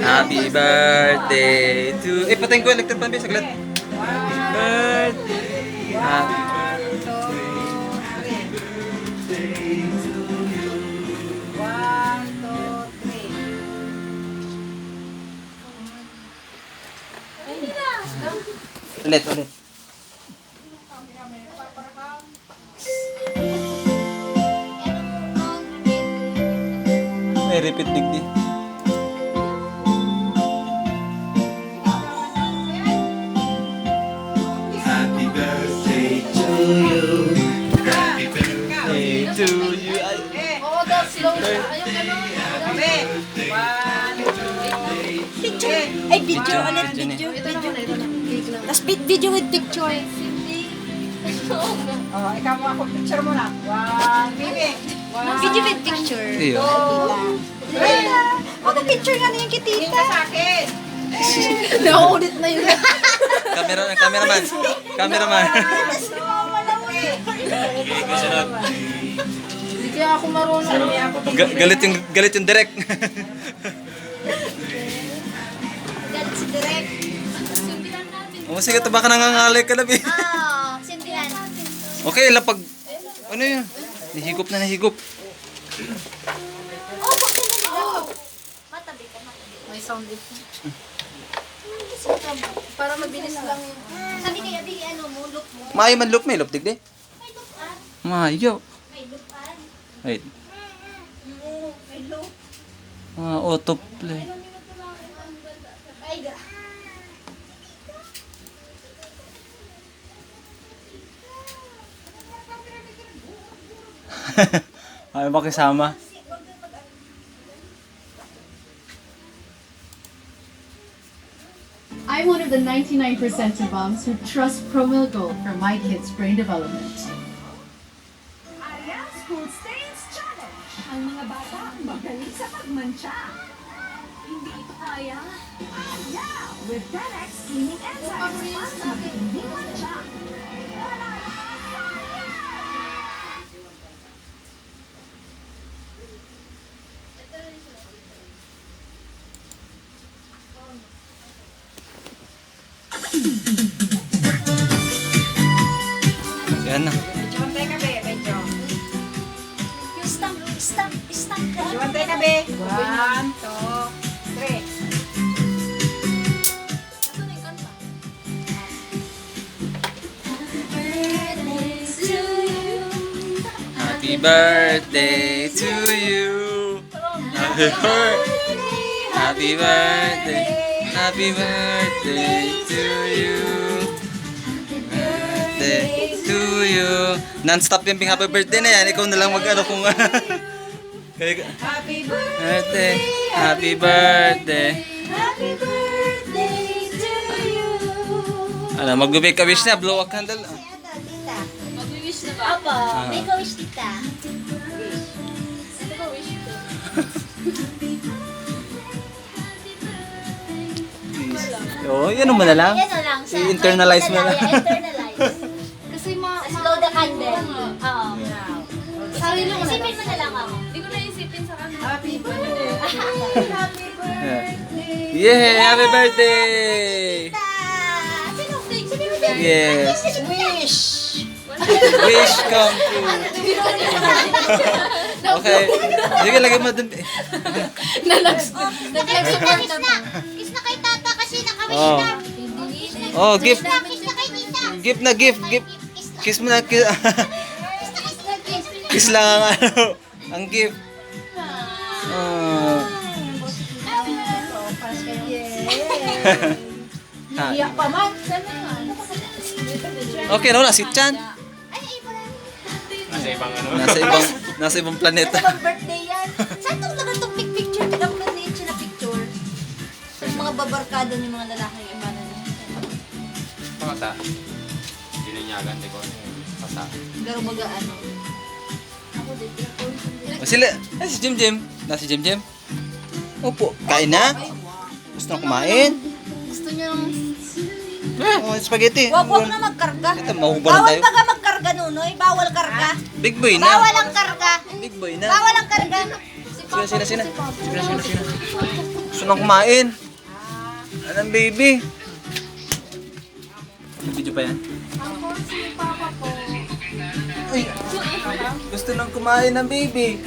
Happy birthday to... patayin ko electric fan, saglit. Birthday. Happy ulit. May repeat digdi. Happy birthday to you. Happy birthday To you. Oo, daw, slow siya. Ayun, gano'n. Picture. Ay, video ulit. Video. Tapos video with picture. Oh, ikaw mo ako picture mo na. Bibi. Video with picture. Iyo. Tita. Mag-picture nga na yung kitita. Sa akin. Nauulit na yun. Cameraman. Hindi ako marunong. Galit yung direct. Galit si Direk. Sige, ito baka nangangalay ka na, Bi. Sindihan. Okay, lapag. Ano yun? Nahigop. Oh, pag matabi ka. May sound effect. Para mabilis lang yun. Sabi kaya, Bi, ano mo, look mo. Maayo man look, may luptig di. May lookan. Maayo. May lookan. Wait. May look. Autoplay. Ay, Ay, makisama. I'm one of the 99% of moms who trust Promil Gold for my kids' brain development. Ayan, School Stains Challenge. Ang mga bata magaling sa pagmantsa. Hindi ito kaya? Ayan, with 10x cleaning enzymes para sa hindi mantsa. Yan na. Medyo antay ka, Be. Medyo. yung stamp ka. Medyo antay ka, Be. 1, 2, 3. Happy birthday to you. Happy birthday. Happy birthday. Happy birthday to you. Birthday to you. Non-stop yung ping happy birthday na yan. Ikaw na lang mag-ano kung... Happy birthday. Birthday. Happy birthday. Happy birthday to you. Ano, mag-bake a wish na. Blow a candle. Tita. Mag-wish na ba? Opo. Make a wish, tita. Oo, yan mo na lang. Yan na lang. I-internalize mo na. Internalize. Kasi Let's blow the candle. Oo. sarili mo na Isipin mo na lang ako. Hindi ko naisipin sa kanila. Happy birthday. Happy birthday. Yeah, happy birthday! Tita! Sino? Sabi mo din. Yes. Wish! Wish come true. Okay. Sige, lagay mo dun. Kiss na kay tata kasi nakawish Oh. na. Oh, gift. Kiss na kay tita. Gift na gift. Gift. Kiss mo na. Kiss, kiss lang ang ano. Ang gift. Oh. Ha. Iyak pa man. Okay, no, si Chan. Ay, iba na. Nasa ibang planeta. Ano bang birthday yan? Saan itong naman itong picture? Tignan mo na siya na picture. Sa mga babarkada ng mga lalaki yung iba na niya. Pangata. Dinanyagan, di ko. Pasa. Garo baga ano. Ako din. O sila, ay, si Jim Jim. Si Jim Jim. Opo, kain na. Gusto na kumain. Gusto niya ng... Oh, spaghetti. Wag na magkarga. Ito, mahubaran Bawal tayo. baga magkarga, Nunoy. Bawal karga. Big boy na. Bawal ang karga. Big boy na. Bawal ang karga. Si Sina. Gusto nang kumain. Anong baby? Video pa yan? Ay, gusto nang kumain ng baby.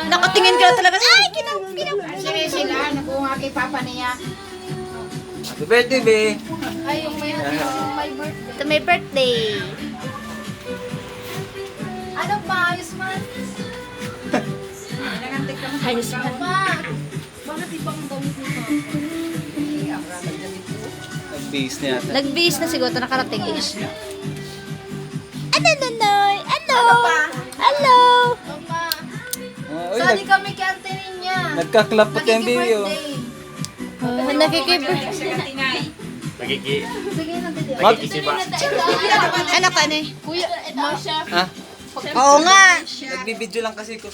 Nakatingin ka na talaga. Ay, Sila, nakuha kay papa niya. Happy birthday, be. Ay, yung may birthday. Ito may birthday. Ano ba? Ayos man. Nangantik ka mo. Ayos man. Bakit ibang damit mo? Nag-base na yata. Nag-base na siguro. Ito nakarating. Ano, Nonoy? Ano? Hello? Uy, Sali kami kay ante niya. nagka-clap pati ang baby, oh. Nakikipag... Mag- Ano ka na? Kuya, Masha. Ha? Oo nga. Nagbibideo lang kasi ko.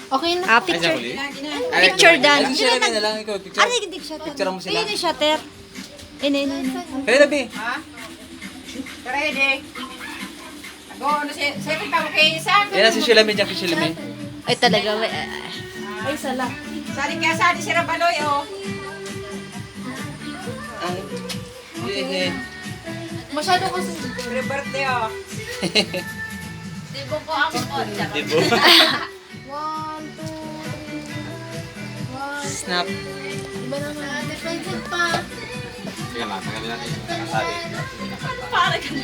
Okay na. Ah, picture. Picture Ay, done. siya na lang ikaw. Picture. Ano hindi shutter? Picture mo sila. Ayun yung shutter. Ini. Kaya na, be. Ready? Go, ano si Seven ka mo kay isa? Yan na si Shilame dyan, si Shilame. Ay talaga. Ay, sala. Sali kaya sali si Rabaloy, oh. Masyado ko sa birthday, oh. Dibo ko ako, oh. Dibo. 1, 2, 3. Snap. Iba naman. Defensive pa. Sige lang, tagalin natin. Nakasabi. Para ka. 1,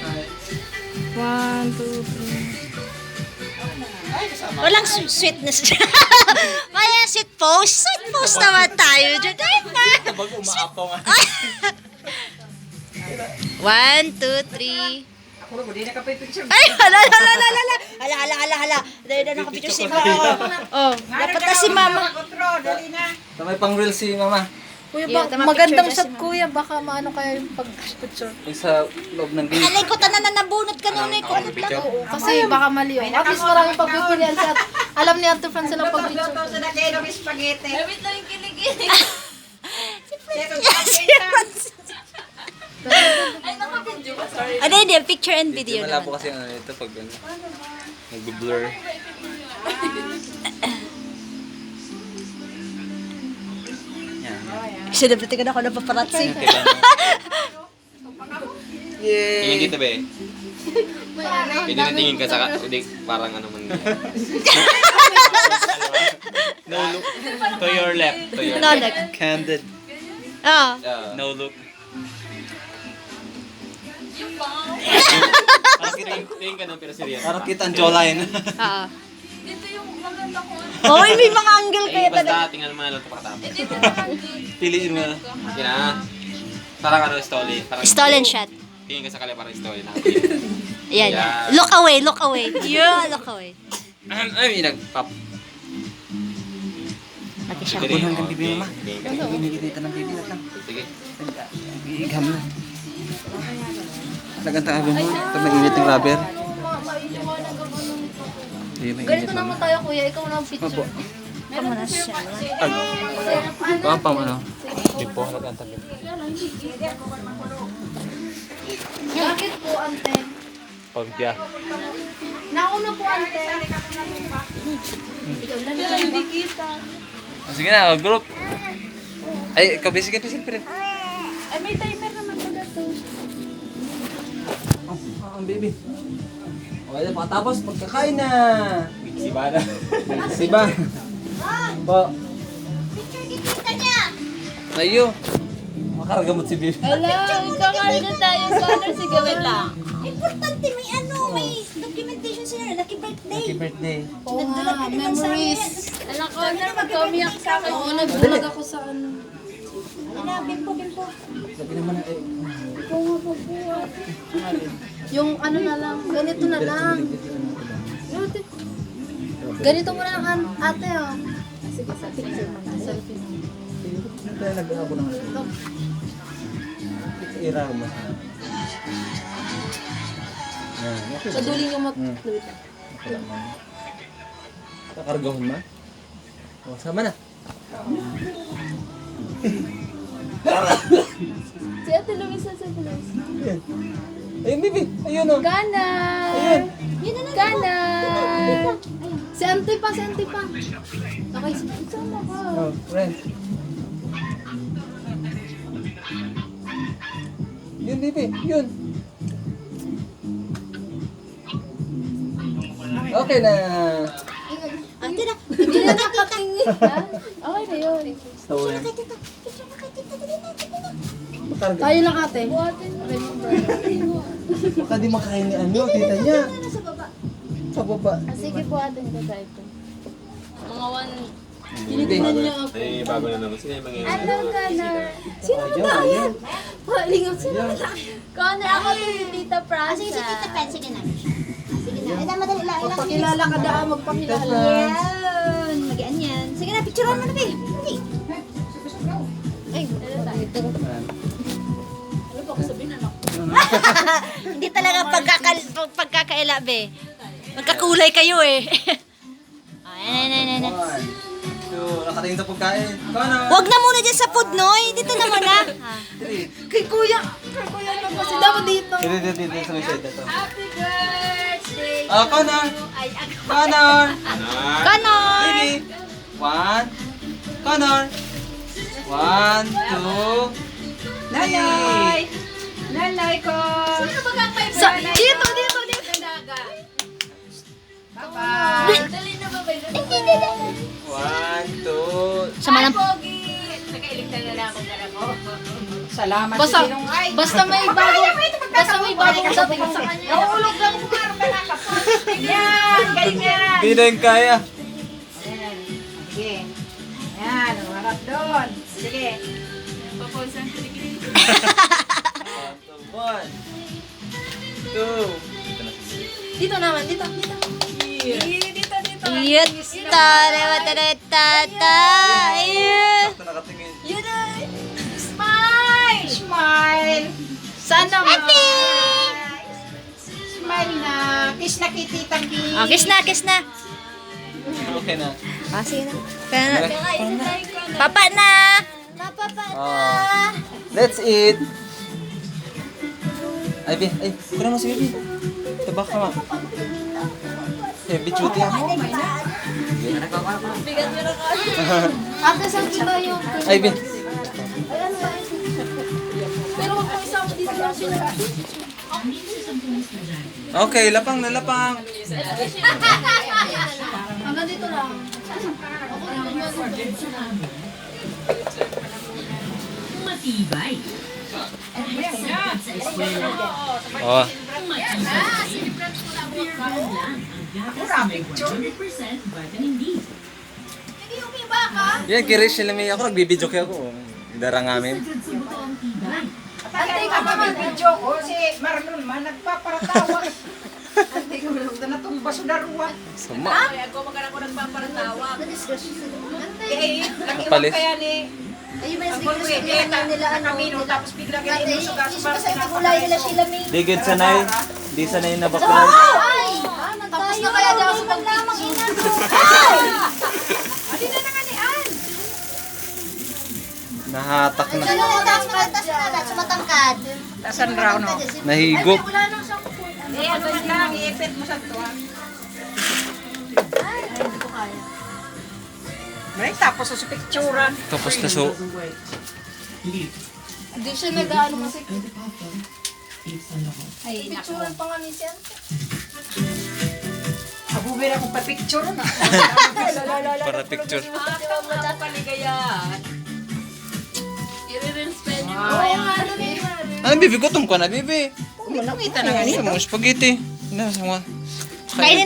2, 3. Walang sweetness. Walang sweet pose. Sweet pose naman tayo dyan. Ay, ma. Habang umaapaw nga. 1, 2, 3. Ako na, hindi nakapipicture. Ay, hala. Dahil na nakapicture si mama. Oh, dapat na si mama. Control, dali na. Tamay pang real si mama. Kuya, Iyo, magandang picture shot, kuya. Baka maano kaya yung pag-picture. Yung sa loob ng gate. Alay ko tanan na nabunot ka nung ko. Kasi baka mali yun. At least maraming pagpipilian siya. Alam ni Ate Fran silang pag-picture. Luto sa kilo ng spaghetti. Damit lang yung kiligin. Ay, nakapidyo ka. Sorry. Ano hindi, picture and video Hindi malabo naman. kasi ano ito pag ano. Nag-blur. Yan. Celebrity ka na ako na paparazzi. Tingin Yay! dito, be. Pwede na tingin ka sa... Hindi, parang ano man. No look. To your left. To your No, left. like, Candid. oh. No look. Tingin ka nun, pero seryoso. Parang kita ang jawline. Oo. Hoy, may mga angle Eh, kaya talaga. basta tingnan mo na lang ito pakatapos. Piliin mo na. Sige na. Parang ano, stolen. Parang Stolen shot. Tingin ka sa kanya, parang stolen. Yan. Yan. Look away. Yeah, look away. Ay, nag-pop. Pati siya. Sige, Hanggang bibi mama. Tingin ka. Ginigilita ng bibi na lang. Sige. Iigam na. Talagang tabi mo. Ito mainit yung rubber. Ganito naman tayo, kuya. Ikaw na ang picture. Opo. Come na siya. Pam ano? Bipo, nag-antabi. Bakit po, ante? Pagya. Nauna po, ante. Hindi kita. Sige na, group. Ay, kabisikin pa sila. Ay, may timer naman pala to. Ang baby. Okay na, pakatapos, pagkakain na. Siba na. Siba. Po. Picture kita niya. Tayo. Makaragamot si baby. Ala, ikakali na tayo sa ano. Sige, wait lang. Importante, may may documentation sila. Lucky birthday. Happy birthday. Oo nga, memories. Alam ko, nagpagkamiyak sa akin. Oo, nagbulag ako sa ano. Ano, bimpo. Sabi naman na, Yung ano na lang, ganito na lang. Ganito mo na lang, ate, oh. Sige, sa picture mo na. Selfie mo. Kaya nag-ako naman. Ira mo. Yan, okay. Sa duling yung mat... Kakargahon ma? O, sama na. Si Ate Luisa, si Ate Luisa. Ayun, baby. Ayun o. Ganar! Ayun. Ganar! Si Si Auntie pa. Okay, sama ka. Oh, friend. Yun, baby. Yun. Okay na. Ate na. Hindi na nakatingin. Okay na yun. Stolen. Tayo lang ate. Baka di makain ni ano, tita niya. Sa baba. Sa baba. Sige po ate, nagkaka ito. Mga Tinitingnan niya ako. Ay, bago na naman. Sino yung mga Hello, Connor. Sino ba tayo? Lingap sino ba tayo? Connor, ako si Tita Franza. Sige, Tita Franza. Sige na. Sige na. Ay, madali lang. Magpakilala ka daan, magpakilala. Yan. Mag-ian yan. Sige na, picturean mo na, babe. Hindi. Ay, ano tayo? Hindi talaga pagkakaila, be. Magkakulay kayo eh. Ay. 1, 2, nakatingin sa pagkain. Connor! Huwag na muna dyan sa food, Noy. Dito na muna. 3. Kay kuya lang kasi dapat dito. Dito sa may side na to. Happy birthday. Oh, Connor! Connor! Connor. Baby! 1. Connor! 1, 2, 3. Nanay ko! Sino ba kang may Dito. Bye-bye! Dali na ba ba? Hindi. 1, 2. Sama ng... Nakailigtan na lang ako para mo. Salamat Basta, sa sinong ay. basta may bagong dating sa kanya. Nahulog lang kung meron ka nakapos. Yan! Ganyan! Hindi na yung kaya. Ayan. Sige. Yan. Harap doon. Sige. 1, 2. Dito naman, dito. Dito. Yut. Ta-da-ta-ta-ta. Sakto nakatingin. Smile! Smile! Sana ma. Smile na. Kiss na kititang kiss. Oh, kiss na. Okay na. Ah, sige na. Papa na. Oh. Let's eat. Ay, kunin mo si baby. Tabak ka ma. Heavy duty ako. Ate, saan kita yung... Ay, Bin. Pero wag mo isama dito lang sila. Okay, lapang na lapang. Hanggang dito lang. Matibay. Oh. Vitamin D. Yan, kirish sila may ako. Nagbibidyo kayo ako. Darang amin. Patay ka pa mag-video ko. Si Marlon man nagpaparatawa. Hindi ko lang na itong basudaruan. Sama. Eh, nakiwan Kapalis. kaya ni... Ayun ba Ang pwede, nila kamino, tapos biglang ganyan yung sugas. nila sila may... Di good sanay. Di sanay na bakla. Ay! Tapos na kaya daw sa pag-picture. Hindi na nga ni Ann. Nahatak na. Sumatangkad. Tasan raw, no? Nahigop. Eh, ano man lang, i-epit mo sa tuwan. Ay, tapos sa picturean. Tapos na so. Hindi siya nag-ano kasi. Ay, naku. Picture pa nga ni Sian. Abubira kong pa-picture na. Para picture. Oo nga, ano rin. Ano, bibi? Gutom ka na, bibi. Kumita na nga Ano mo, spaghetti. Ano, sama. Kainin